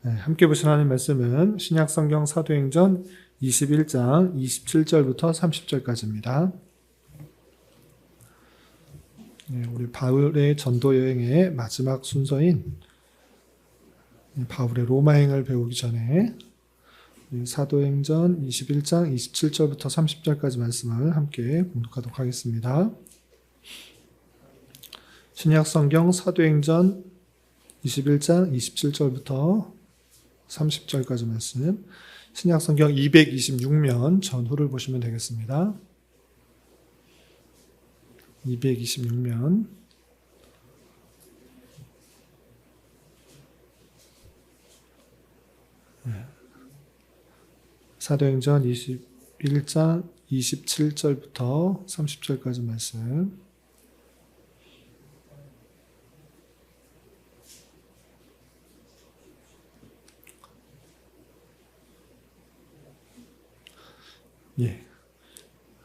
함께 보신 하나님 말씀은 신약성경 사도행전 21장 27절부터 30절까지입니다. 우리 바울의 전도 여행의 마지막 순서인 바울의 로마행을 배우기 전에 사도행전 21장 27절부터 30절까지 말씀을 함께 봉독하도록 하겠습니다. 신약성경 사도행전 21장 27절부터 30절까지 말씀, 신약성경 226면 전후를 보시면 되겠습니다. 226면 사도행전 21장 27절부터 30절까지 말씀.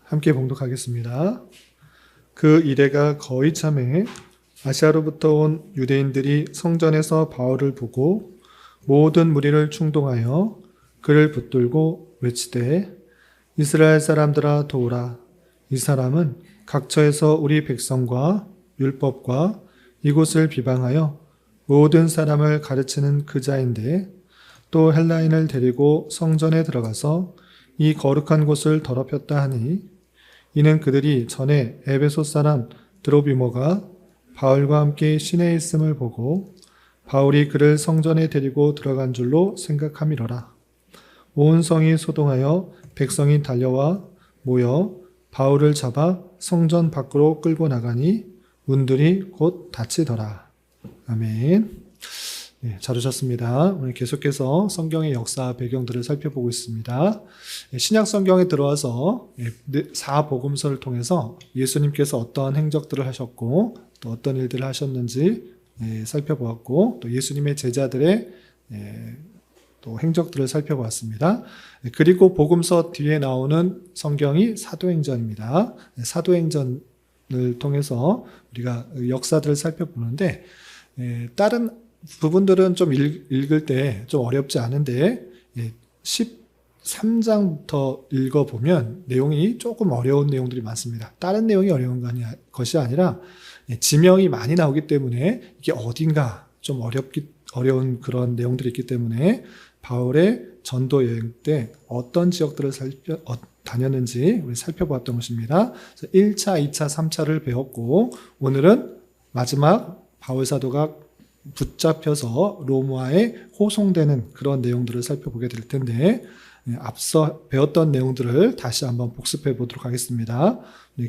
함께 봉독하겠습니다. 그 이래가 거의 참에 아시아로부터 온 유대인들이 성전에서 바울을 보고 모든 무리를 충동하여 그를 붙들고 외치되 이스라엘 사람들아 도우라. 이 사람은 각처에서 우리 백성과 율법과 이곳을 비방하여 모든 사람을 가르치는 그 자인데 또 헬라인을 데리고 성전에 들어가서 이 거룩한 곳을 더럽혔다 하니 이는 그들이 전에 에베소 사람 드로비모가 바울과 함께 시내에 있음을 보고 바울이 그를 성전에 데리고 들어간 줄로 생각함이로라. 온 성이 소동하여 백성이 달려와 모여 바울을 잡아 성전 밖으로 끌고 나가니 문들이 곧 닫히더라. 아멘. 잘 오셨습니다. 오늘 계속해서 성경의 역사 배경들을 살펴보고 있습니다. 신약 성경에 들어와서 4복음서를 통해서 예수님께서 어떠한 행적들을 하셨고 또 어떤 일들을 하셨는지 살펴보았고 또 예수님의 제자들의 또 행적들을 살펴보았습니다. 그리고 복음서 뒤에 나오는 성경이 사도행전입니다. 사도행전을 통해서 우리가 역사들을 살펴보는데 다른 부분들은 좀 읽을 때 좀 어렵지 않은데 13장부터 읽어보면 내용이 조금 어려운 내용들이 많습니다. 다른 내용이 어려운 것이 아니라 지명이 많이 나오기 때문에 이게 어딘가 좀 어려운 그런 내용들이 있기 때문에 바울의 전도 여행 때 어떤 지역들을 다녔는지 우리 살펴보았던 것입니다. 1차, 2차, 3차를 배웠고 오늘은 마지막 바울 사도가 붙잡혀서 로마에 호송되는 그런 내용들을 살펴보게 될 텐데 앞서 배웠던 내용들을 다시 한번 복습해 보도록 하겠습니다.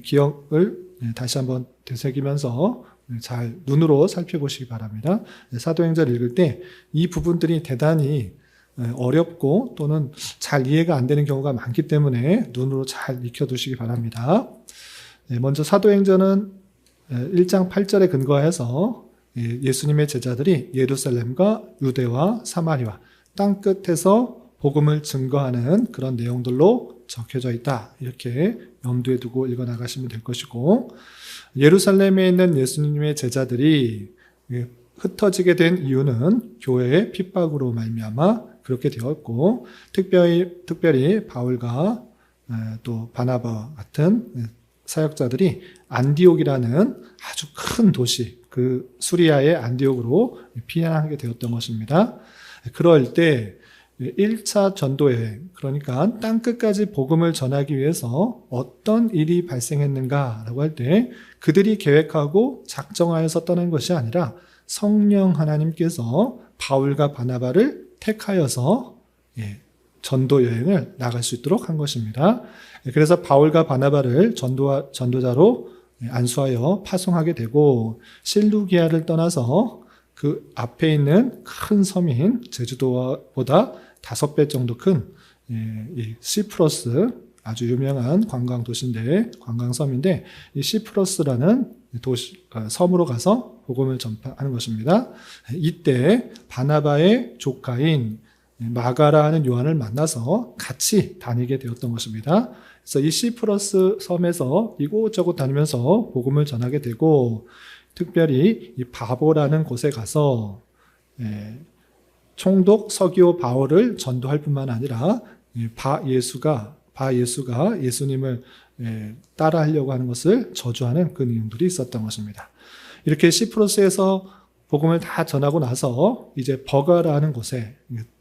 기억을 다시 한번 되새기면서 잘 눈으로 살펴보시기 바랍니다. 사도행전 읽을 때 이 부분들이 대단히 어렵고 또는 잘 이해가 안 되는 경우가 많기 때문에 눈으로 잘 익혀두시기 바랍니다. 먼저 사도행전은 1장 8절에 근거해서 예수님의 제자들이 예루살렘과 유대와 사마리아 땅끝에서 복음을 증거하는 그런 내용들로 적혀져 있다. 이렇게 염두에 두고 읽어나가시면 될 것이고 예루살렘에 있는 예수님의 제자들이 흩어지게 된 이유는 교회의 핍박으로 말미암아 그렇게 되었고 특별히 바울과 또 바나바 같은 사역자들이 안디옥이라는 아주 큰 도시 그 수리아의 안디옥으로 피난하게 되었던 것입니다. 그럴 때 1차 전도여행, 그러니까 땅끝까지 복음을 전하기 위해서 어떤 일이 발생했는가라고 할 때 그들이 계획하고 작정하여서 떠난 것이 아니라 성령 하나님께서 바울과 바나바를 택하여서 전도여행을 나갈 수 있도록 한 것입니다. 그래서 바울과 바나바를 전도자로 안수하여 파송하게 되고 실루기아를 떠나서 그 앞에 있는 큰 섬인 제주도보다 5배 정도 큰 시프러스 아주 유명한 관광 도시인데 관광섬인데 이 시프러스라는 섬으로 가서 복음을 전파하는 것입니다. 이때 바나바의 조카인 마가라 하는 요한을 만나서 같이 다니게 되었던 것입니다. 그래서 이 시프러스 섬에서 이곳저곳 다니면서 복음을 전하게 되고 특별히 이 바보라는 곳에 가서 총독 서기오 바울을 전도할 뿐만 아니라 바 예수가 예수님을 따라하려고 하는 것을 저주하는 그 내용들이 있었던 것입니다. 이렇게 시프러스에서 복음을 다 전하고 나서 이제 버가라는 곳에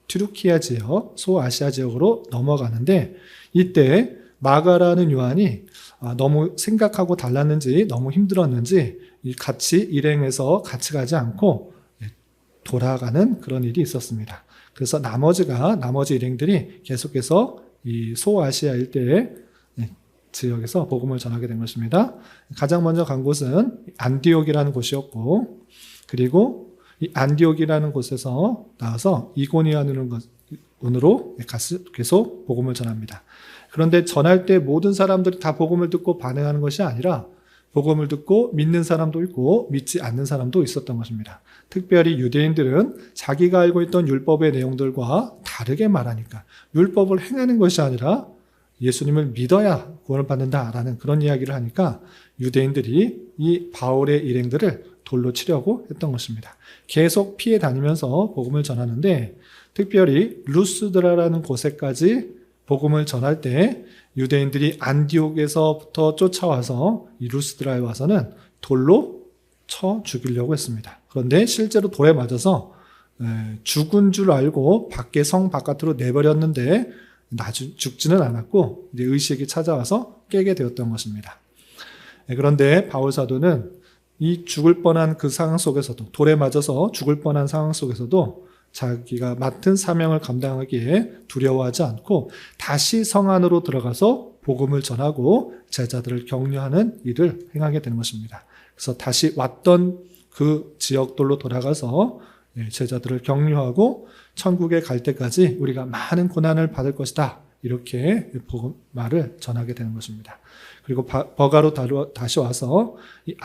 튀르키아 지역, 소아시아 지역으로 넘어가는데, 이때 마가라는 요한이 너무 생각하고 달랐는지 너무 힘들었는지 같이 일행해서 같이 가지 않고 돌아가는 그런 일이 있었습니다. 그래서 나머지 일행들이 계속해서 이 소아시아 일대의 지역에서 복음을 전하게 된 것입니다. 가장 먼저 간 곳은 안디옥이라는 곳이었고, 그리고 이 안디옥이라는 곳에서 나와서 이고니온으로 계속 복음을 전합니다. 그런데 전할 때 모든 사람들이 다 복음을 듣고 반응하는 것이 아니라 복음을 듣고 믿는 사람도 있고 믿지 않는 사람도 있었던 것입니다. 특별히 유대인들은 자기가 알고 있던 율법의 내용들과 다르게 말하니까 율법을 행하는 것이 아니라 예수님을 믿어야 구원을 받는다라는 그런 이야기를 하니까 유대인들이 이 바울의 일행들을 돌로 치려고 했던 것입니다. 계속 피해 다니면서 복음을 전하는데, 특별히 루스드라라는 곳에까지 복음을 전할 때 유대인들이 안디옥에서부터 쫓아와서 이 루스드라에 와서는 돌로 쳐 죽이려고 했습니다. 그런데 실제로 돌에 맞아서 죽은 줄 알고 성 바깥으로 내버렸는데 죽지는 않았고 이제 의식이 찾아와서 깨게 되었던 것입니다. 그런데 바울 사도는 이 죽을 뻔한 그 상황 속에서도, 돌에 맞아서 죽을 뻔한 상황 속에서도 자기가 맡은 사명을 감당하기에 두려워하지 않고 다시 성 안으로 들어가서 복음을 전하고 제자들을 격려하는 일을 행하게 되는 것입니다. 그래서 다시 왔던 그 지역들로 돌아가서 제자들을 격려하고 천국에 갈 때까지 우리가 많은 고난을 받을 것이다, 이렇게 복음 말을 전하게 되는 것입니다. 그리고 버가로 다시 와서 이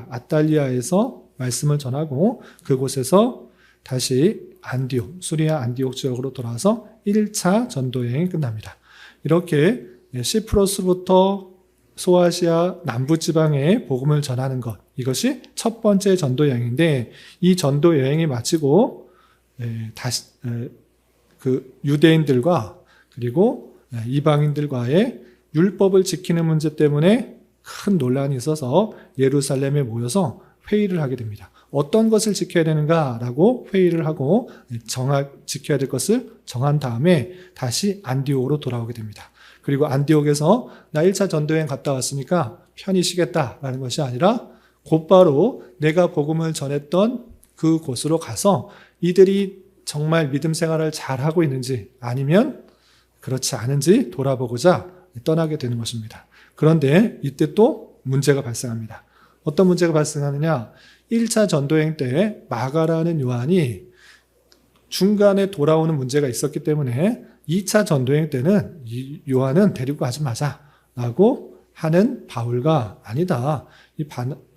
아달리아에서 말씀을 전하고 그곳에서 다시 수리아 안디옥 지역으로 돌아와서 1차 전도 여행이 끝납니다. 이렇게 시프러스부터 소아시아 남부지방에 복음을 전하는 것, 이것이 첫 번째 전도 여행인데, 이 전도 여행이 마치고 다시 그 유대인들과 그리고 이방인들과의 율법을 지키는 문제 때문에 큰 논란이 있어서 예루살렘에 모여서 회의를 하게 됩니다. 어떤 것을 지켜야 되는가라고 회의를 하고 지켜야 될 것을 정한 다음에 다시 안디옥으로 돌아오게 됩니다. 그리고 안디옥에서 나 1차 전도여행 갔다 왔으니까 편히 쉬겠다라는 것이 아니라 곧바로 내가 복음을 전했던 그 곳으로 가서 이들이 정말 믿음 생활을 잘하고 있는지 아니면 그렇지 않은지 돌아보고자 떠나게 되는 것입니다. 그런데 이때 또 문제가 발생합니다. 어떤 문제가 발생하느냐? 1차 전도여행 때 마가라는 요한이 중간에 돌아오는 문제가 있었기 때문에 2차 전도여행 때는 이 요한은 데리고 가지 마자라고 하는 바울과, 아니다,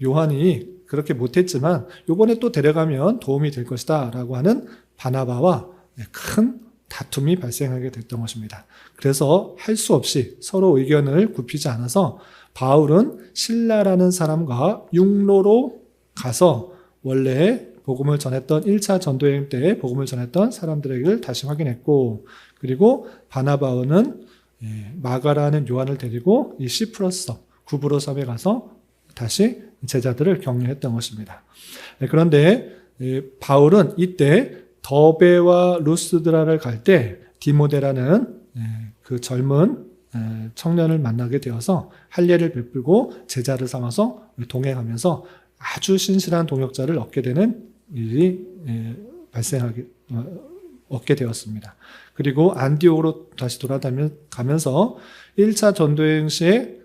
요한이 그렇게 못했지만 이번에 또 데려가면 도움이 될 것이다 라고 하는 바나바와 큰 다툼이 발생하게 됐던 것입니다. 그래서 할 수 없이 서로 의견을 굽히지 않아서 바울은 실라라는 사람과 육로로 가서 원래 복음을 전했던 1차 전도여행 때 복음을 전했던 사람들에게 다시 확인했고, 그리고 바나바는 마가라는 요한을 데리고 이 시프러스 구브로 섬에 가서 다시 제자들을 격려했던 것입니다. 그런데 바울은 이때 더베와 루스드라를 갈 때 디모데라는 그 젊은 청년을 만나게 되어서 할례를 베풀고 제자를 삼아서 동행하면서 아주 신실한 동역자를 얻게 되는 일이 얻게 되었습니다. 그리고 안디옥으로 다시 돌아가면서 1차 전도여행 시에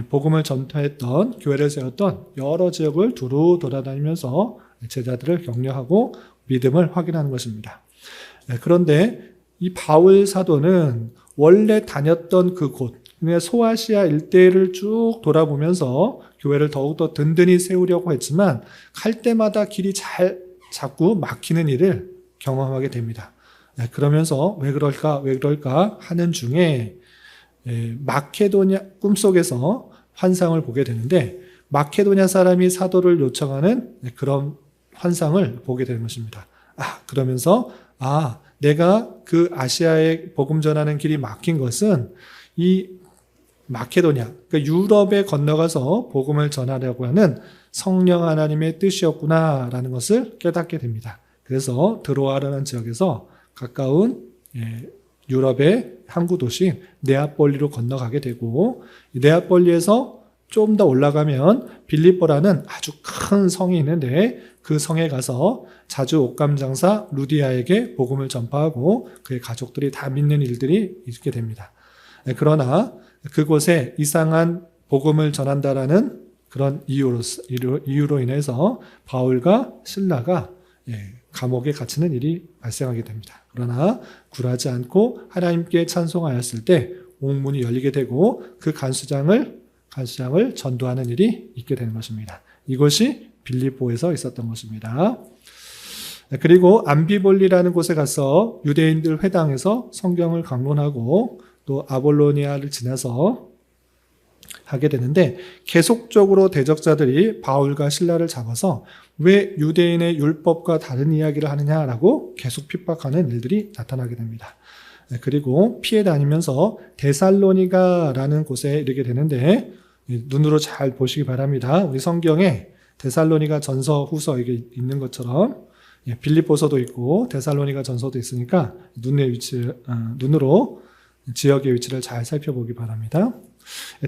복음을 전파했던, 교회를 세웠던 여러 지역을 두루 돌아다니면서 제자들을 격려하고 믿음을 확인하는 것입니다. 그런데 이 바울 사도는 원래 다녔던 그 곳, 소아시아 일대를 쭉 돌아보면서 교회를 더욱더 든든히 세우려고 했지만 갈 때마다 길이 자꾸 막히는 일을 경험하게 됩니다. 그러면서 왜 그럴까 하는 중에 마케도냐, 꿈속에서 환상을 보게 되는데 마케도냐 사람이 사도를 요청하는 그런 환상을 보게 되는 것입니다. 그러면서 내가 그 아시아에 복음 전하는 길이 막힌 것은 이 마케도냐, 그러니까 유럽에 건너가서 복음을 전하려고 하는 성령 하나님의 뜻이었구나라는 것을 깨닫게 됩니다. 그래서 드로아라는 지역에서 가까운 유럽의 항구 도시 네아폴리로 건너가게 되고, 네아폴리에서 좀 더 올라가면 빌립보라는 아주 큰 성이 있는데 그 성에 가서 자주 옷감 장사 루디아에게 복음을 전파하고 그의 가족들이 다 믿는 일들이 있게 됩니다. 그러나 그곳에 이상한 복음을 전한다라는 그런 이유로 인해서 바울과 실라가 감옥에 갇히는 일이 발생하게 됩니다. 그러나 굴하지 않고 하나님께 찬송하였을 때 옥문이 열리게 되고 그 간수장을 전도하는 일이 있게 되는 것입니다. 이것이 빌립보에서 있었던 것입니다. 그리고 암비볼리라는 곳에 가서 유대인들 회당에서 성경을 강론하고 또 아볼로니아를 지나서 하게 되는데, 계속적으로 대적자들이 바울과 실라를 잡아서 왜 유대인의 율법과 다른 이야기를 하느냐라고 계속 핍박하는 일들이 나타나게 됩니다. 그리고 피해 다니면서 데살로니가라는 곳에 이르게 되는데, 눈으로 잘 보시기 바랍니다. 우리 성경에 데살로니가 전서 후서 이게 있는 것처럼 빌립보서도 있고 데살로니가 전서도 있으니까 눈으로 지역의 위치를 잘 살펴보기 바랍니다.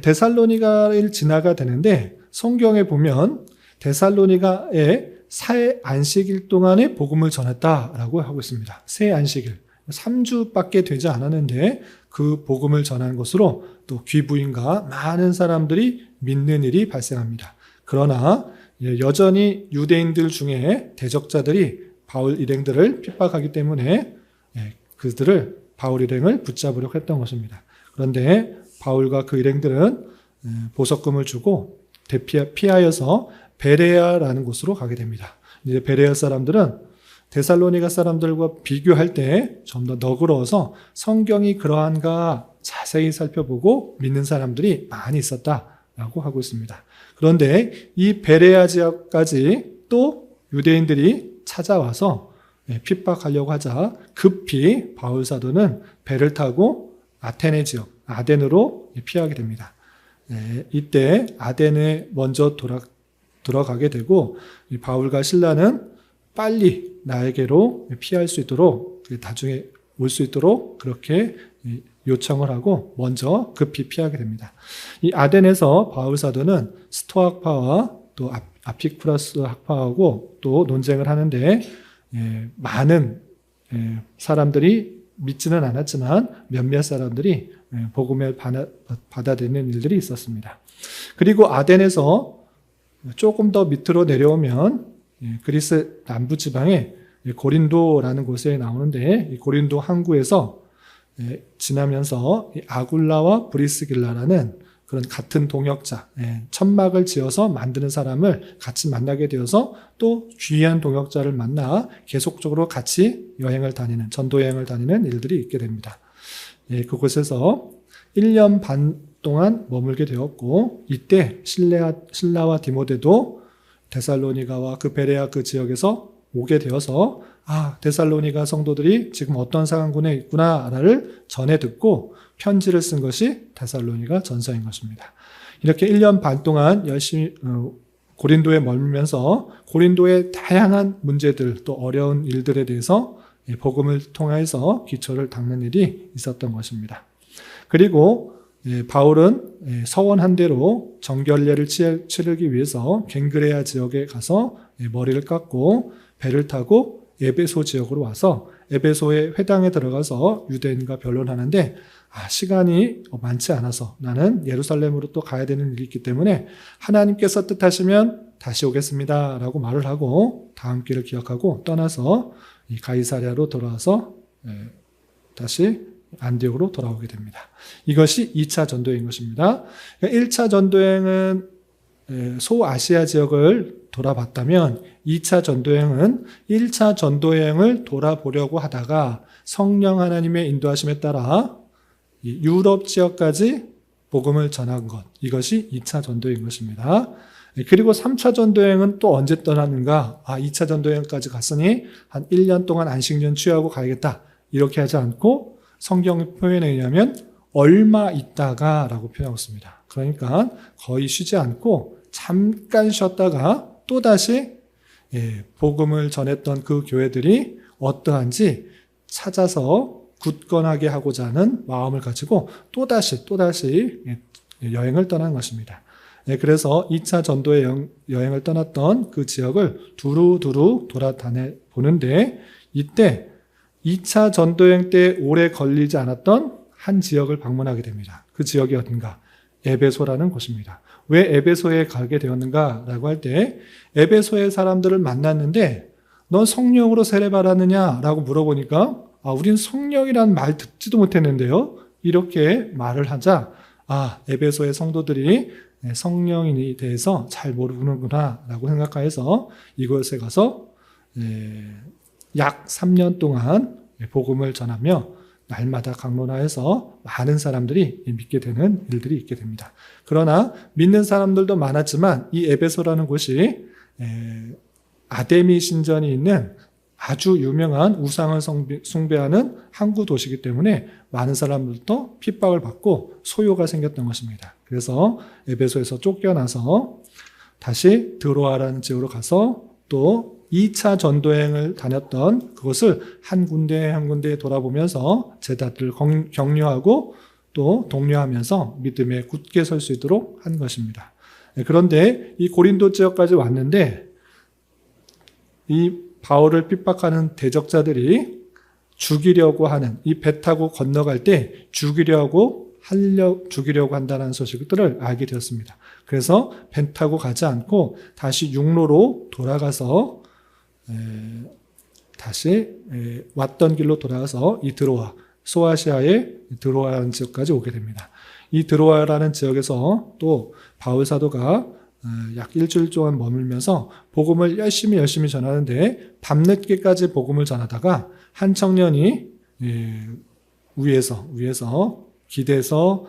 데살로니가를 지나가 되는데 성경에 보면 데살로니가에 새 안식일 동안에 복음을 전했다라고 하고 있습니다. 새 안식일 3주밖에 되지 않았는데 그 복음을 전한 것으로 또 귀부인과 많은 사람들이 믿는 일이 발생합니다. 그러나 여전히 유대인들 중에 대적자들이 바울 일행들을 핍박하기 때문에 그들을 바울 일행을 붙잡으려고 했던 것입니다. 그런데 바울과 그 일행들은 보석금을 주고 피하여서 베레아라는 곳으로 가게 됩니다. 이제 베레아 사람들은 데살로니가 사람들과 비교할 때 좀 더 너그러워서 성경이 그러한가 자세히 살펴보고 믿는 사람들이 많이 있었다라고 하고 있습니다. 그런데 이 베레아 지역까지 또 유대인들이 찾아와서 핍박하려고 하자 급히 바울 사도는 배를 타고 아테네 지역 아덴으로 피하게 됩니다. 이때 아덴에 먼저 들어가게 되고 바울과 실라는 빨리 나에게로 피할 수 있도록 나중에 올 수 있도록 그렇게 요청을 하고 먼저 급히 피하게 됩니다. 이 아덴에서 바울 사도는 스토학파와 또 아피쿠라스 학파하고 또 논쟁을 하는데 많은 사람들이 믿지는 않았지만 몇몇 사람들이 복음을 받아들이는 일들이 있었습니다. 그리고 아덴에서 조금 더 밑으로 내려오면 그리스 남부 지방에 고린도라는 곳에 나오는데 이 고린도 항구에서 지나면서 아굴라와 브리스길라라는 그런 같은 동역자, 천막을 지어서 만드는 사람을 같이 만나게 되어서 또 귀한 동역자를 만나 계속적으로 같이 전도 여행을 다니는 일들이 있게 됩니다. 그곳에서 1년 반 동안 머물게 되었고 이때 실라와 디모데도 데살로니가와 그 베레아 그 지역에서 오게 되어서 데살로니가 성도들이 지금 어떤 상황군에 있구나를 전해 듣고 편지를 쓴 것이 데살로니가 전서인 것입니다. 이렇게 1년 반 동안 열심히 고린도에 머물면서 고린도의 다양한 문제들 또 어려운 일들에 대해서 복음을 통해서 기초를 닦는 일이 있었던 것입니다. 그리고 바울은 서원한 대로 정결례를 치르기 위해서 갱그레아 지역에 가서 머리를 깎고 배를 타고 에베소 지역으로 와서 에베소의 회당에 들어가서 유대인과 변론하는데 시간이 많지 않아서 나는 예루살렘으로 또 가야 되는 일이 있기 때문에 하나님께서 뜻하시면 다시 오겠습니다 라고 말을 하고 다음 길을 기억하고 떠나서 이 가이사랴로 돌아와서 다시 안디옥으로 돌아오게 됩니다. 이것이 2차 전도여행인 것입니다. 1차 전도여행은 소아시아 지역을 돌아봤다면 2차 전도여행은 1차 전도여행을 돌아보려고 하다가 성령 하나님의 인도하심에 따라 유럽 지역까지 복음을 전한 것, 이것이 2차 전도여행인 것입니다. 그리고 3차 전도여행은 또 언제 떠나는가? 2차 전도여행까지 갔으니 한 1년 동안 안식년 취하고 가야겠다. 이렇게 하지 않고 성경 표현에 의하면 얼마 있다가 라고 표현하고 있습니다. 그러니까 거의 쉬지 않고 잠깐 쉬었다가 또다시 복음을 전했던 그 교회들이 어떠한지 찾아서 굳건하게 하고자 하는 마음을 가지고 또다시 여행을 떠난 것입니다. 그래서 2차 전도의 여행을 떠났던 그 지역을 두루두루 돌아다녀 보는데 이때 2차 전도여행 때 오래 걸리지 않았던 한 지역을 방문하게 됩니다. 그 지역이 어딘가? 에베소라는 곳입니다. 왜 에베소에 가게 되었는가라고 할 때 에베소의 사람들을 만났는데 넌 성령으로 세례받았느냐라고 물어보니까 우린 성령이라는 말 듣지도 못했는데요. 이렇게 말을 하자 에베소의 성도들이 성령에 대해서 잘 모르는구나 라고 생각해서 이곳에 가서 약 3년 동안 복음을 전하며 날마다 강론하여서 많은 사람들이 믿게 되는 일들이 있게 됩니다. 그러나 믿는 사람들도 많았지만 이 에베소라는 곳이 아데미 신전이 있는 아주 유명한 우상을 숭배하는 항구 도시이기 때문에 많은 사람들도 핍박을 받고 소요가 생겼던 것입니다. 그래서 에베소에서 쫓겨나서 다시 드로아라는 지역으로 가서 또 2차 전도여행을 다녔던 그것을 한 군데 한 군데 돌아보면서 제자들을 격려하고 또 독려하면서 믿음에 굳게 설 수 있도록 한 것입니다. 그런데 이 고린도 지역까지 왔는데 이 바울을 핍박하는 대적자들이 죽이려고 하는 이 배 타고 건너갈 때 죽이려고 한다는 소식들을 알게 되었습니다. 그래서 배 타고 가지 않고 다시 육로로 돌아가서 다시 왔던 길로 돌아가서 이 드로아, 소아시아의 드로아라는 지역까지 오게 됩니다. 이 드로아라는 지역에서 또 바울 사도가 약 일주일 동안 머물면서 복음을 열심히 전하는데 밤늦게까지 복음을 전하다가 한 청년이 위에서 기대서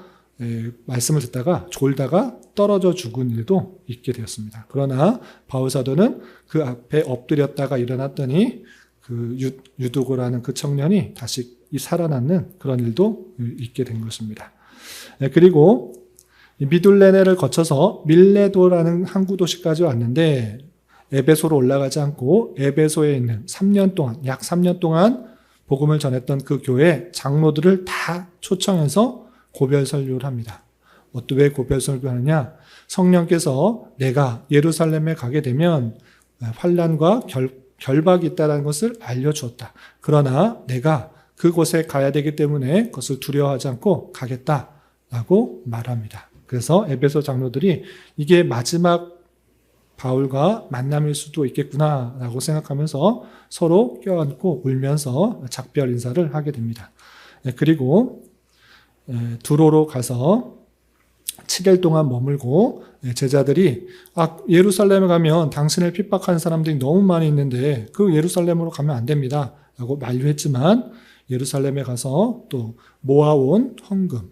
말씀을 듣다가 졸다가 떨어져 죽은 일도 있게 되었습니다. 그러나 바울 사도는 그 앞에 엎드렸다가 일어났더니 그 유두고라는 그 청년이 다시 살아나는 그런 일도 있게 된 것입니다. 그리고 미둘레네를 거쳐서 밀레도라는 항구 도시까지 왔는데 에베소로 올라가지 않고 에베소에 있는 약 3년 동안 복음을 전했던 그 교회 장로들을 다 초청해서 고별 설교를 합니다. 왜 고별 설교하느냐? 성령께서 내가 예루살렘에 가게 되면 환난과 결박이 있다는 것을 알려주었다. 그러나 내가 그곳에 가야 되기 때문에 그것을 두려워하지 않고 가겠다라고 말합니다. 그래서 에베소 장로들이 이게 마지막 바울과 만남일 수도 있겠구나라고 생각하면서 서로 껴안고 울면서 작별 인사를 하게 됩니다. 그리고 두로로 가서 7일 동안 머물고 제자들이 예루살렘에 가면 당신을 핍박하는 사람들이 너무 많이 있는데 그 예루살렘으로 가면 안 됩니다 라고 만류했지만 예루살렘에 가서 또 모아온 헌금,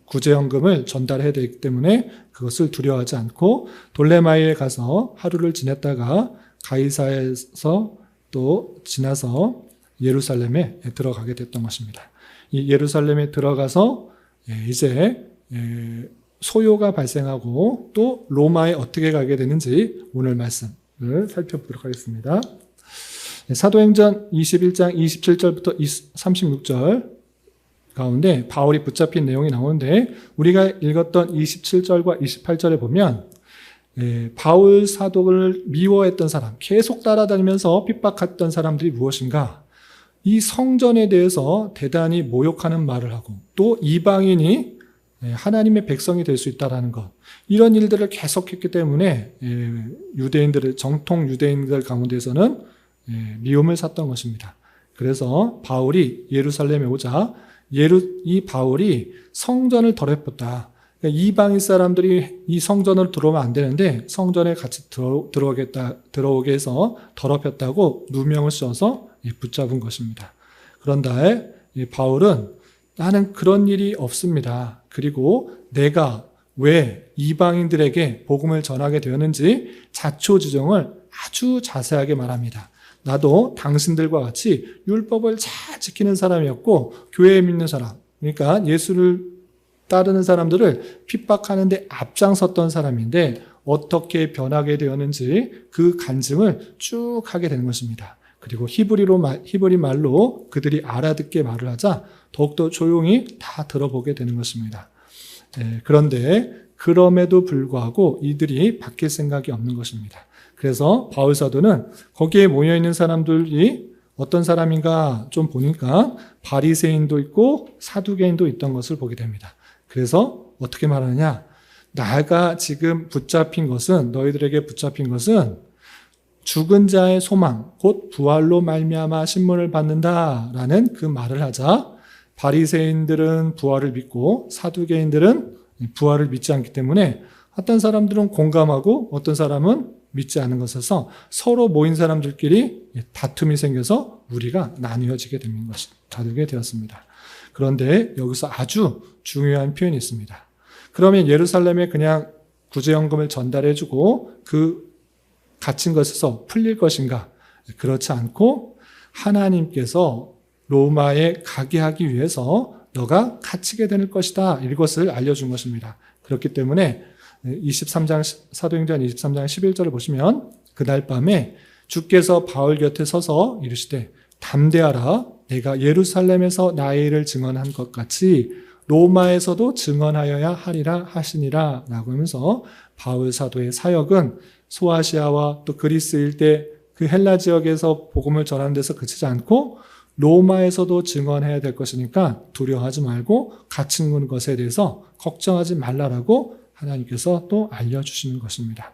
구제헌금을 전달해야 되기 때문에 그것을 두려워하지 않고 돌레마이에 가서 하루를 지냈다가 가이사에서 또 지나서 예루살렘에 들어가게 됐던 것입니다. 이 예루살렘에 들어가서 이제 소요가 발생하고 또 로마에 어떻게 가게 되는지 오늘 말씀을 살펴보도록 하겠습니다. 사도행전 21장 27절부터 36절 가운데 바울이 붙잡힌 내용이 나오는데 우리가 읽었던 27절과 28절에 보면 바울 사도를 미워했던 사람, 계속 따라다니면서 핍박했던 사람들이 무엇인가? 이 성전에 대해서 대단히 모욕하는 말을 하고 또 이방인이 하나님의 백성이 될 수 있다는 것, 이런 일들을 계속했기 때문에 정통 유대인들 가운데서는 미움을 샀던 것입니다. 그래서 바울이 예루살렘에 오자 이 바울이 성전을 더럽혔다. 그러니까 이방인 사람들이 이 성전으로 들어오면 안 되는데 성전에 같이 들어오게 해서 더럽혔다고 누명을 써서 붙잡은 것입니다. 그런 다음에 바울은 나는 그런 일이 없습니다. 그리고 내가 왜 이방인들에게 복음을 전하게 되었는지 자초지종을 아주 자세하게 말합니다. 나도 당신들과 같이 율법을 잘 지키는 사람이었고 교회에 믿는 사람, 그러니까 예수를 따르는 사람들을 핍박하는데 앞장섰던 사람인데 어떻게 변하게 되었는지 그 간증을 쭉 하게 되는 것입니다. 그리고 히브리 말로 그들이 알아듣게 말을 하자 더욱더 조용히 다 들어보게 되는 것입니다. 그런데 그럼에도 불구하고 이들이 바뀔 생각이 없는 것입니다. 그래서 바울 사도는 거기에 모여있는 사람들이 어떤 사람인가 좀 보니까 바리새인도 있고 사두개인도 있던 것을 보게 됩니다. 그래서 어떻게 말하느냐? 나가 지금 너희들에게 붙잡힌 것은 죽은 자의 소망, 곧 부활로 말미암아 신문을 받는다라는 그 말을 하자 바리새인들은 부활을 믿고 사두개인들은 부활을 믿지 않기 때문에 어떤 사람들은 공감하고 어떤 사람은 믿지 않은 것에서 서로 모인 사람들끼리 다툼이 생겨서 무리가 나뉘어지게 되었습니다. 그런데 여기서 아주 중요한 표현이 있습니다. 그러면 예루살렘에 그냥 구제연금을 전달해주고 그 갇힌 것에서 풀릴 것인가? 그렇지 않고 하나님께서 로마에 가게 하기 위해서 너가 갇히게 될 것이다. 이것을 알려준 것입니다. 그렇기 때문에 23장 사도행전 23장 11절을 보시면 그날 밤에 주께서 바울 곁에 서서 이르시되 담대하라 내가 예루살렘에서 나의 일을 증언한 것 같이 로마에서도 증언하여야 하리라 하시니라 라고 하면서 바울 사도의 사역은 소아시아와 또 그리스 일대 그 헬라 지역에서 복음을 전하는 데서 그치지 않고 로마에서도 증언해야 될 것이니까 두려워하지 말고 갇힌 것에 대해서 걱정하지 말라라고 하나님께서 또 알려주시는 것입니다.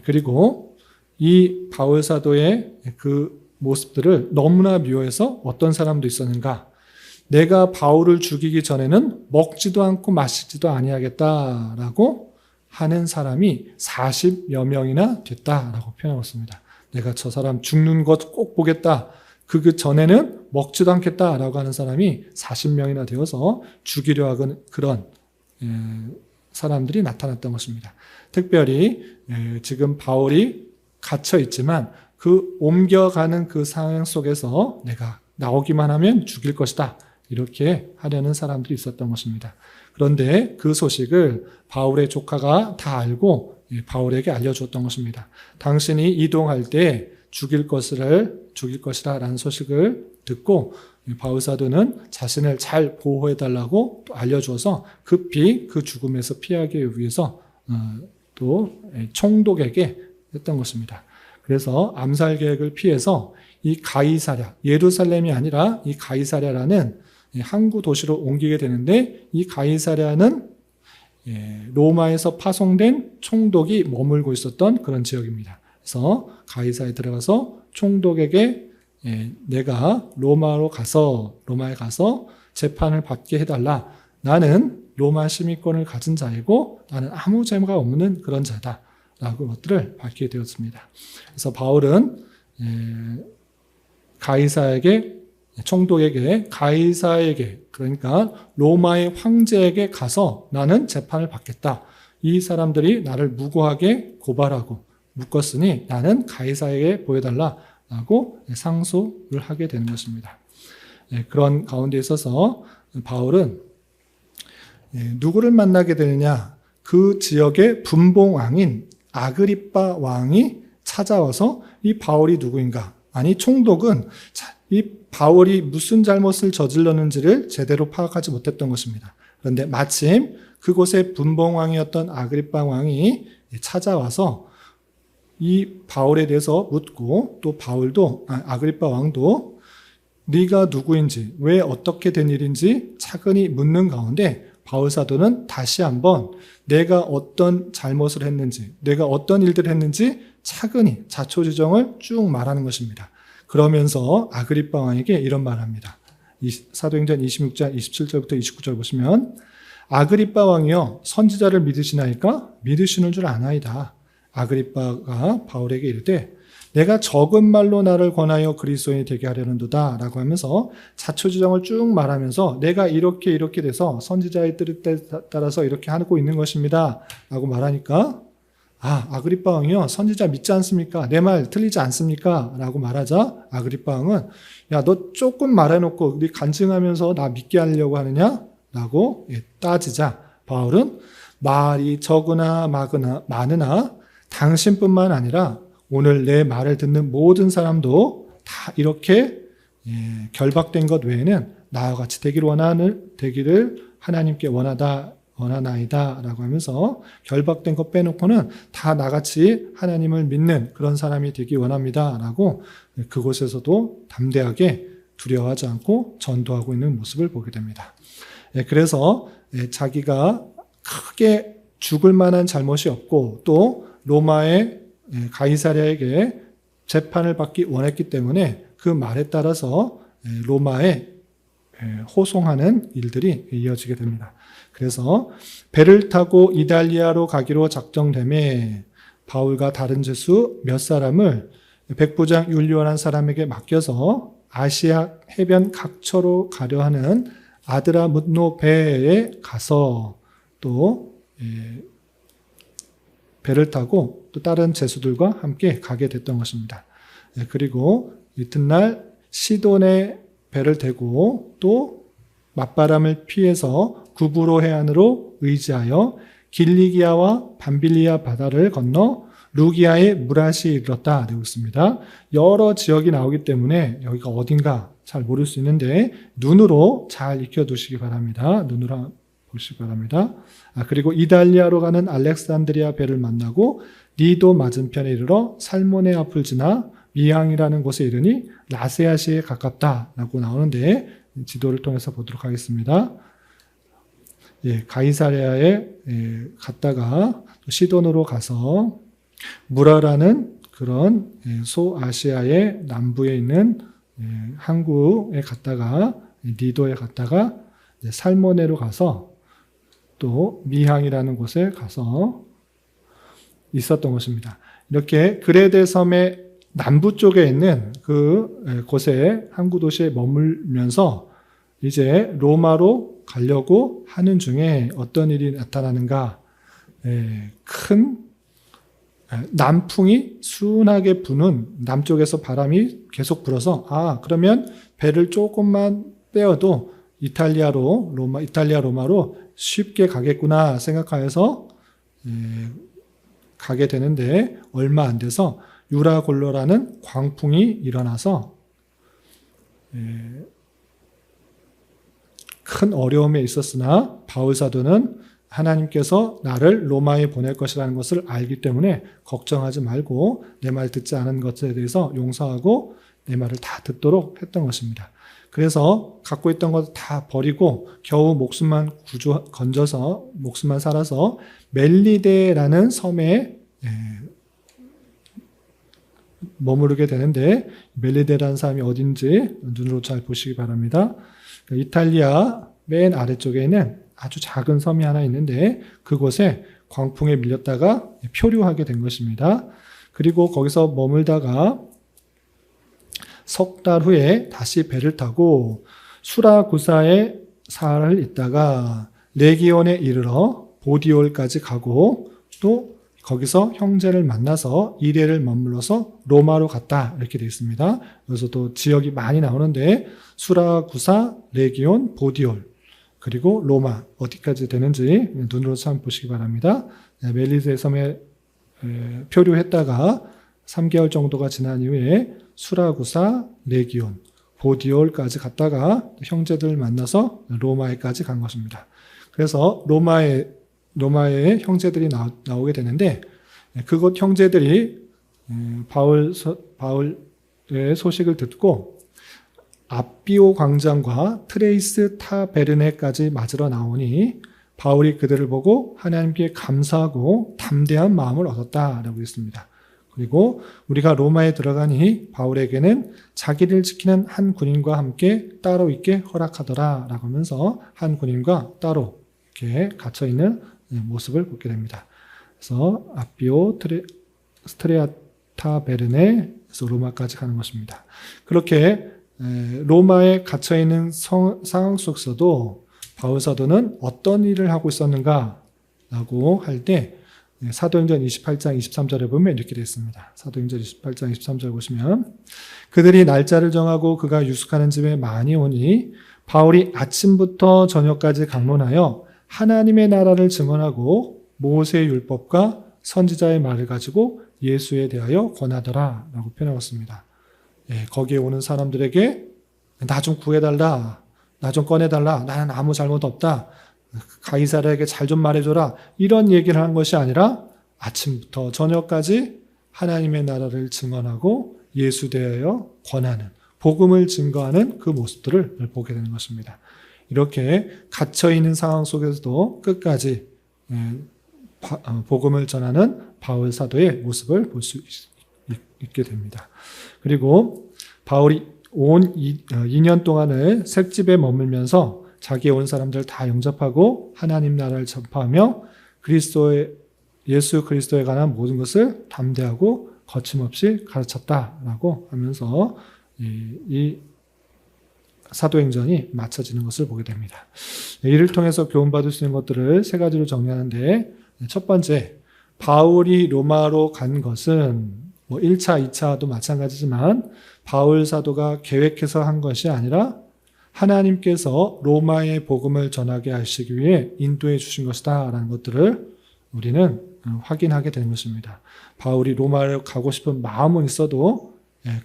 그리고 이 바울 사도의 그 모습들을 너무나 미워해서 어떤 사람도 있었는가? 내가 바울을 죽이기 전에는 먹지도 않고 마시지도 아니하겠다라고 하는 사람이 40여 명이나 됐다라고 표현하고 있습니다. 내가 저 사람 죽는 것 꼭 보겠다. 그 전에는 먹지도 않겠다라고 하는 사람이 40명이나 되어서 죽이려 하는 그런 사람들이 나타났던 것입니다. 특별히 지금 바울이 갇혀 있지만 그 옮겨가는 그 상황 속에서 내가 나오기만 하면 죽일 것이다. 이렇게 하려는 사람들이 있었던 것입니다. 그런데 그 소식을 바울의 조카가 다 알고 바울에게 알려주었던 것입니다. 당신이 이동할 때 죽일 것이라 라는 소식을 듣고 바울 사도는 자신을 잘 보호해달라고 또 알려주어서 급히 그 죽음에서 피하기 위해서 또 총독에게 했던 것입니다. 그래서 암살 계획을 피해서 이 가이사랴, 예루살렘이 아니라 이 가이사랴라는 항구 도시로 옮기게 되는데 이 가이사랴는 로마에서 파송된 총독이 머물고 있었던 그런 지역입니다. 그래서 가이사에 들어가서 총독에게 내가 로마에 가서 재판을 받게 해달라. 나는 로마 시민권을 가진 자이고 나는 아무 죄가 없는 그런 자다. 라고 것들을 밝히게 되었습니다. 그래서 바울은 가이사에게 그러니까 로마의 황제에게 가서 나는 재판을 받겠다. 이 사람들이 나를 무고하게 고발하고 묶었으니 나는 가이사에게 보여달라라고 상소를 하게 되는 것입니다. 그런 가운데 있어서 바울은 누구를 만나게 되느냐? 그 지역의 분봉왕인 아그리빠 왕이 찾아와서 이 바울이 누구인가? 아니 총독은 이 바울이 무슨 잘못을 저질렀는지를 제대로 파악하지 못했던 것입니다. 그런데 마침 그곳의 분봉왕이었던 아그리빠 왕이 찾아와서 이 바울에 대해서 묻고 또 아그리빠 왕도 네가 누구인지 왜 어떻게 된 일인지 차근히 묻는 가운데 바울 사도는 다시 한번 내가 어떤 잘못을 했는지 내가 어떤 일들을 했는지 차근히 자초지종을 쭉 말하는 것입니다. 그러면서 아그리빠 왕에게 이런 말을 합니다. 사도행전 26장 27절부터 29절 보시면 아그리빠 왕이여 선지자를 믿으시나이까? 믿으시는 줄 아나이다. 아그리빠가 바울에게 이르되 내가 적은 말로 나를 권하여 그리스도인이 되게 하려는도다 라고 하면서 자초지종을 쭉 말하면서 내가 이렇게 돼서 선지자의 뜻에 따라서 이렇게 하고 있는 것입니다 라고 말하니까 아그리빠 왕이요, 선지자 믿지 않습니까? 내 말 틀리지 않습니까? 라고 말하자 아그리빠 왕은 야, 너 조금 말해놓고 네 간증하면서 나 믿게 하려고 하느냐? 라고 따지자 바울은 말이 적으나 많으나 당신뿐만 아니라 오늘 내 말을 듣는 모든 사람도 다 이렇게 결박된 것 외에는 나와 같이 되기를 하나님께 원하나이다 라고 하면서 결박된 것 빼놓고는 다 나같이 하나님을 믿는 그런 사람이 되기 원합니다 라고 그곳에서도 담대하게 두려워하지 않고 전도하고 있는 모습을 보게 됩니다. 그래서 자기가 크게 죽을 만한 잘못이 없고 또 로마의 가이사랴에게 재판을 받기 원했기 때문에 그 말에 따라서 로마에 호송하는 일들이 이어지게 됩니다. 그래서 배를 타고 이달리아로 가기로 작정되매 바울과 다른 제수 몇 사람을 백부장 율리오라는 사람에게 맡겨서 아시아 해변 각처로 가려 하는 아드라무노 배에 가서 또 배를 타고 또 다른 제수들과 함께 가게 됐던 것입니다. 그리고 이튿날 시돈에 배를 대고 또 맞바람을 피해서 구브로 해안으로 의지하여 길리기아와 밤빌리아 바다를 건너 루기아의 무라시에 이르렀다 되고 있습니다. 여러 지역이 나오기 때문에 여기가 어딘가 잘 모를 수 있는데 눈으로 잘 익혀두시기 바랍니다. 눈으로 보시기 바랍니다. 그리고 이달리아로 가는 알렉산드리아 배를 만나고 니도 맞은편에 이르러 살모네 앞을 지나 미항이라는 곳에 이르니 라세아시에 가깝다라고 나오는데 지도를 통해서 보도록 하겠습니다. 가이사랴에 갔다가 시돈으로 가서 무라라는 그런 소아시아의 남부에 있는 항구에 갔다가 니도에 갔다가 살모네로 가서 또 미항이라는 곳에 가서 있었던 것입니다. 이렇게 그레데 섬의 남부 쪽에 있는 그 곳에 항구 도시에 머물면서 이제 로마로 가려고 하는 중에 어떤 일이 나타나는가? 큰 남풍이 순하게 부는 남쪽에서 바람이 계속 불어서 그러면 배를 조금만 떼어도 이탈리아 로마로 쉽게 가겠구나 생각하여서 가게 되는데 얼마 안 돼서 유라골로라는 광풍이 일어나서 큰 어려움에 있었으나 바울 사도는 하나님께서 나를 로마에 보낼 것이라는 것을 알기 때문에 걱정하지 말고 내 말 듣지 않은 것에 대해서 용서하고 내 말을 다 듣도록 했던 것입니다. 그래서 갖고 있던 것 다 버리고 겨우 목숨만 건져서 목숨만 살아서 멜리데라는 섬에 머무르게 되는데 멜리데라는 섬이 어딘지 눈으로 잘 보시기 바랍니다. 이탈리아 맨 아래쪽에 있는 아주 작은 섬이 하나 있는데 그곳에 광풍에 밀렸다가 표류하게 된 것입니다. 그리고 거기서 머물다가 석 달 후에 다시 배를 타고 수라구사에 사흘 있다가 레기온에 이르러 보디올까지 가고 또 거기서 형제를 만나서 2일을 머물러서 로마로 갔다 이렇게 되어 있습니다. 여기서 또 지역이 많이 나오는데 수라구사, 레기온, 보디올 그리고 로마 어디까지 되는지 눈으로 참 보시기 바랍니다. 멜리데 섬에 표류했다가 3개월 정도가 지난 이후에 수라구사, 레기온, 보디올까지 갔다가 형제들 만나서 로마에까지 간 것입니다. 그래서 로마의 형제들이 나오게 되는데 그곳 형제들이 바울의 소식을 듣고 앞비오 광장과 트레이스 타베르네까지 맞으러 나오니 바울이 그들을 보고 하나님께 감사하고 담대한 마음을 얻었다라고 했습니다. 그리고 우리가 로마에 들어가니 바울에게는 자기를 지키는 한 군인과 함께 따로 있게 허락하더라라고 하면서 한 군인과 따로 이렇게 갇혀 있는 모습을 보게 됩니다. 그래서 앞비오 스트레아타 베르네 그래서 로마까지 가는 것입니다. 그렇게 로마에 갇혀있는 상황 속에서도 바울 사도는 어떤 일을 하고 있었는가라고 할 때 사도행전 28장 23절에 보면 이렇게 되어 있습니다. 사도행전 28장 23절 보시면 그들이 날짜를 정하고 그가 유숙하는 집에 많이 오니 바울이 아침부터 저녁까지 강론하여 하나님의 나라를 증언하고 모세의 율법과 선지자의 말을 가지고 예수에 대하여 권하더라 라고 표현하였습니다. 거기에 오는 사람들에게 나 좀 구해달라, 나 좀 꺼내달라, 나는 아무 잘못 없다, 가이사랴에게 잘 좀 말해줘라, 이런 얘기를 한 것이 아니라 아침부터 저녁까지 하나님의 나라를 증언하고 예수 대하여 권하는, 복음을 증거하는 그 모습들을 보게 되는 것입니다. 이렇게 갇혀있는 상황 속에서도 끝까지 복음을 전하는 바울 사도의 모습을 볼 수 있게 됩니다. 그리고 바울이 온 2년 동안을 색집에 머물면서 자기의 온 사람들을 다 영접하고 하나님 나라를 전파하며 예수 그리스도에 관한 모든 것을 담대하고 거침없이 가르쳤다라고 하면서 이 사도행전이 마쳐지는 것을 보게 됩니다. 이를 통해서 교훈받을 수 있는 것들을 세 가지로 정리하는데, 첫 번째, 바울이 로마로 간 것은 1차, 2차도 마찬가지지만 바울 사도가 계획해서 한 것이 아니라 하나님께서 로마의 복음을 전하게 하시기 위해 인도해 주신 것이다 라는 것들을 우리는 확인하게 되는 것입니다. 바울이 로마를 가고 싶은 마음은 있어도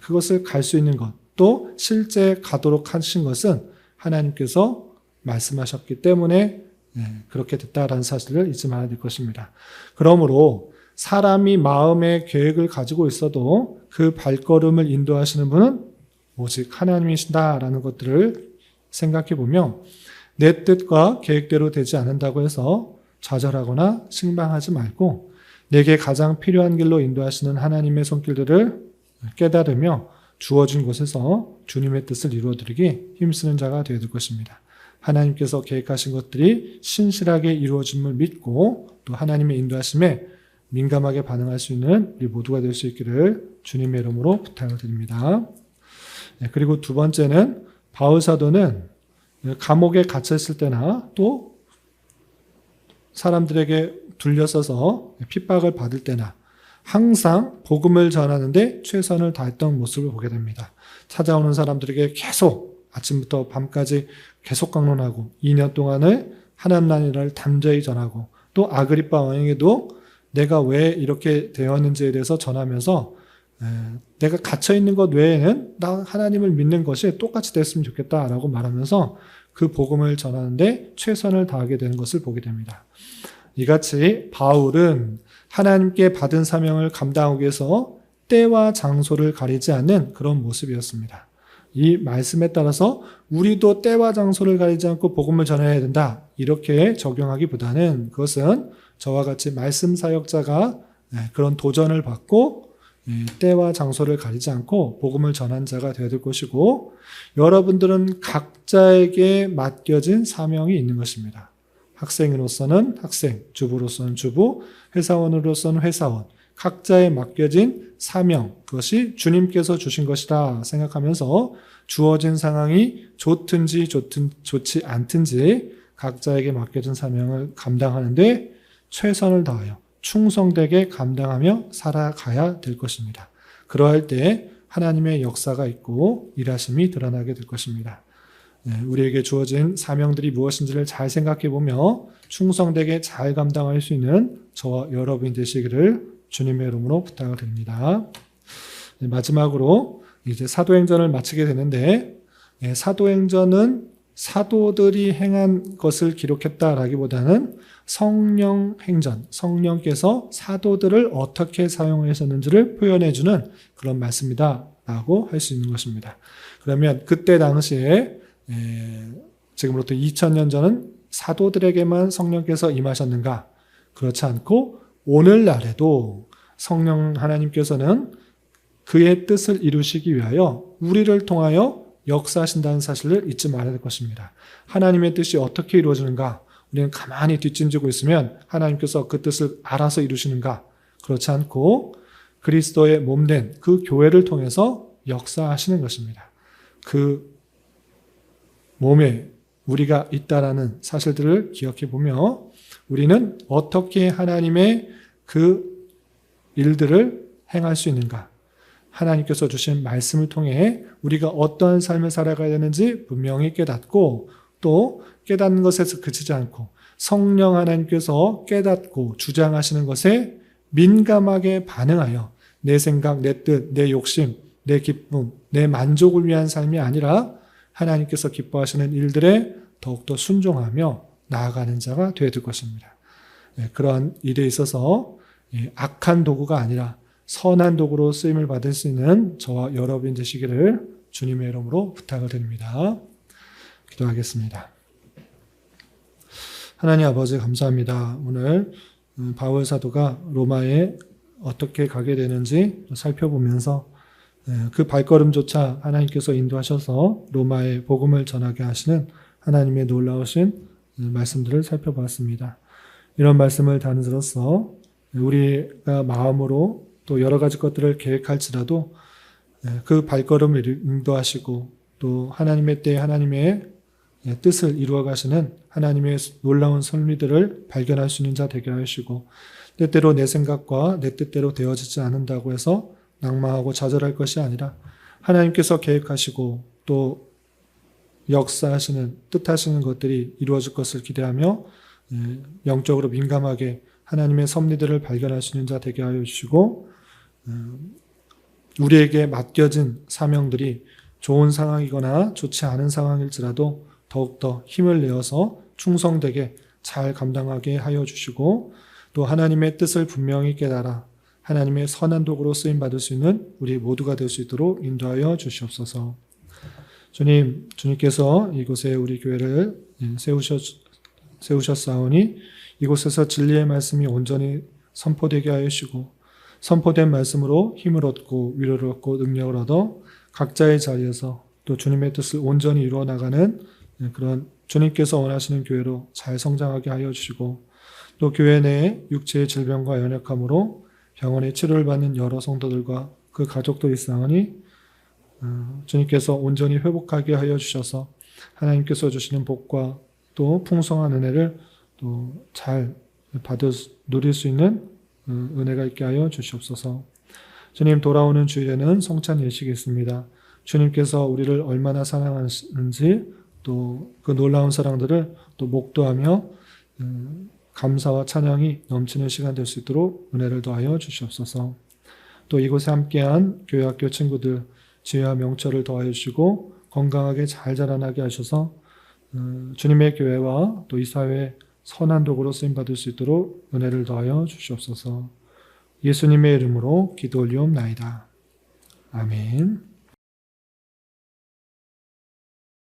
그것을 갈 수 있는 것, 또 실제 가도록 하신 것은 하나님께서 말씀하셨기 때문에 그렇게 됐다라는 사실을 잊지 말아야 될 것입니다. 그러므로 사람이 마음의 계획을 가지고 있어도 그 발걸음을 인도하시는 분은 오직 하나님이시다라는 것들을 생각해 보며 내 뜻과 계획대로 되지 않는다고 해서 좌절하거나 실망하지 말고 내게 가장 필요한 길로 인도하시는 하나님의 손길들을 깨달으며 주어진 곳에서 주님의 뜻을 이루어드리기 힘쓰는 자가 되어야 될 것입니다. 하나님께서 계획하신 것들이 신실하게 이루어짐을 믿고 또 하나님의 인도하심에 민감하게 반응할 수 있는 우리 모두가 될 수 있기를 주님의 이름으로 부탁을 드립니다. 그리고 두 번째는 바울 사도는 감옥에 갇혔을 때나 또 사람들에게 둘러서서 핍박을 받을 때나 항상 복음을 전하는데 최선을 다했던 모습을 보게 됩니다. 찾아오는 사람들에게 계속 아침부터 밤까지 계속 강론하고 2년 동안을 하나님 나라를 담대히 전하고 또 아그리빠 왕에게도 내가 왜 이렇게 되었는지에 대해서 전하면서 내가 갇혀있는 것 외에는 나 하나님을 믿는 것이 똑같이 됐으면 좋겠다라고 말하면서 그 복음을 전하는데 최선을 다하게 되는 것을 보게 됩니다. 이같이 바울은 하나님께 받은 사명을 감당하기 위해서 때와 장소를 가리지 않는 그런 모습이었습니다. 이 말씀에 따라서 우리도 때와 장소를 가리지 않고 복음을 전해야 된다, 이렇게 적용하기보다는 그것은 저와 같이 말씀 사역자가 그런 도전을 받고 때와 장소를 가리지 않고 복음을 전한 자가 되어야 될 것이고, 여러분들은 각자에게 맡겨진 사명이 있는 것입니다. 학생으로서는 학생, 주부로서는 주부, 회사원으로서는 회사원, 각자에 맡겨진 사명, 그것이 주님께서 주신 것이다 생각하면서 주어진 상황이 좋든지 좋지 않든지 각자에게 맡겨진 사명을 감당하는데 최선을 다하여 충성되게 감당하며 살아가야 될 것입니다. 그러할 때 하나님의 역사가 있고 일하심이 드러나게 될 것입니다. 우리에게 주어진 사명들이 무엇인지를 잘 생각해 보며 충성되게 잘 감당할 수 있는 저와 여러분이 되시기를 주님의 이름으로 부탁을 드립니다. 마지막으로 이제 사도행전을 마치게 되는데, 사도행전은 사도들이 행한 것을 기록했다라기보다는 성령 행전, 성령께서 사도들을 어떻게 사용하셨는지를 표현해주는 그런 말씀이다라고 할 수 있는 것입니다. 그러면 그때 당시에 지금으로부터 2000년 전은 사도들에게만 성령께서 임하셨는가? 그렇지 않고 오늘날에도 성령 하나님께서는 그의 뜻을 이루시기 위하여 우리를 통하여 역사하신다는 사실을 잊지 말아야 될 것입니다. 하나님의 뜻이 어떻게 이루어지는가? 우리는 가만히 뒷짐지고 있으면 하나님께서 그 뜻을 알아서 이루시는가? 그렇지 않고 그리스도의 몸된 그 교회를 통해서 역사하시는 것입니다. 그 몸에 우리가 있다라는 사실들을 기억해 보며 우리는 어떻게 하나님의 그 일들을 행할 수 있는가? 하나님께서 주신 말씀을 통해 우리가 어떠한 삶을 살아가야 되는지 분명히 깨닫고 또 깨닫는 것에서 그치지 않고 성령 하나님께서 깨닫고 주장하시는 것에 민감하게 반응하여 내 생각, 내 뜻, 내 욕심, 내 기쁨, 내 만족을 위한 삶이 아니라 하나님께서 기뻐하시는 일들에 더욱더 순종하며 나아가는 자가 되어야 될 것입니다. 그러한 일에 있어서 악한 도구가 아니라 선한 도구로 쓰임을 받을 수 있는 저와 여러분 되시기를 주님의 이름으로 부탁을 드립니다. 기도하겠습니다. 하나님 아버지 감사합니다. 오늘 바울 사도가 로마에 어떻게 가게 되는지 살펴보면서 그 발걸음조차 하나님께서 인도하셔서 로마에 복음을 전하게 하시는 하나님의 놀라우신 말씀들을 살펴봤습니다. 이런 말씀을 다는으로써 우리가 마음으로 또 여러 가지 것들을 계획할지라도 그 발걸음을 인도하시고 또 하나님의 때에 하나님의 뜻을 이루어 가시는 하나님의 놀라운 섭리들을 발견할 수 있는 자 되게 하시고 때때로 내 생각과 내 뜻대로 되어지지 않는다고 해서 낙망하고 좌절할 것이 아니라 하나님께서 계획하시고 또 역사하시는 뜻하시는 것들이 이루어질 것을 기대하며 영적으로 민감하게 하나님의 섭리들을 발견할 수 있는 자 되게 하여 주시고 우리에게 맡겨진 사명들이 좋은 상황이거나 좋지 않은 상황일지라도 더욱더 힘을 내어서 충성되게 잘 감당하게 하여 주시고 또 하나님의 뜻을 분명히 깨달아 하나님의 선한 도구로 쓰임받을 수 있는 우리 모두가 될 수 있도록 인도하여 주시옵소서. 주님, 주님께서 이곳에 우리 교회를 세우셨사오니 이곳에서 진리의 말씀이 온전히 선포되게 하여 주시고 선포된 말씀으로 힘을 얻고 위로를 얻고 능력을 얻어 각자의 자리에서 또 주님의 뜻을 온전히 이루어 나가는 그런 주님께서 원하시는 교회로 잘 성장하게 하여 주시고 또 교회 내에 육체의 질병과 연약함으로 병원에 치료를 받는 여러 성도들과 그 가족도 있사오니 주님께서 온전히 회복하게 하여 주셔서 하나님께서 주시는 복과 또 풍성한 은혜를 또 잘 누릴 수 있는 은혜가 있게 하여 주시옵소서. 주님, 돌아오는 주일에는 성찬 예식이 있습니다. 주님께서 우리를 얼마나 사랑하는지 또 그 놀라운 사랑들을 또 목도하며 감사와 찬양이 넘치는 시간 될 수 있도록 은혜를 더하여 주시옵소서. 또 이곳에 함께한 교회학교 친구들 지혜와 명철을 더하여 주시고 건강하게 잘 자라나게 하셔서 주님의 교회와 또 이 사회에 선한 도구로 쓰임받을 수 있도록 은혜를 더하여 주시옵소서. 예수님의 이름으로 기도 올리옵나이다. 아멘.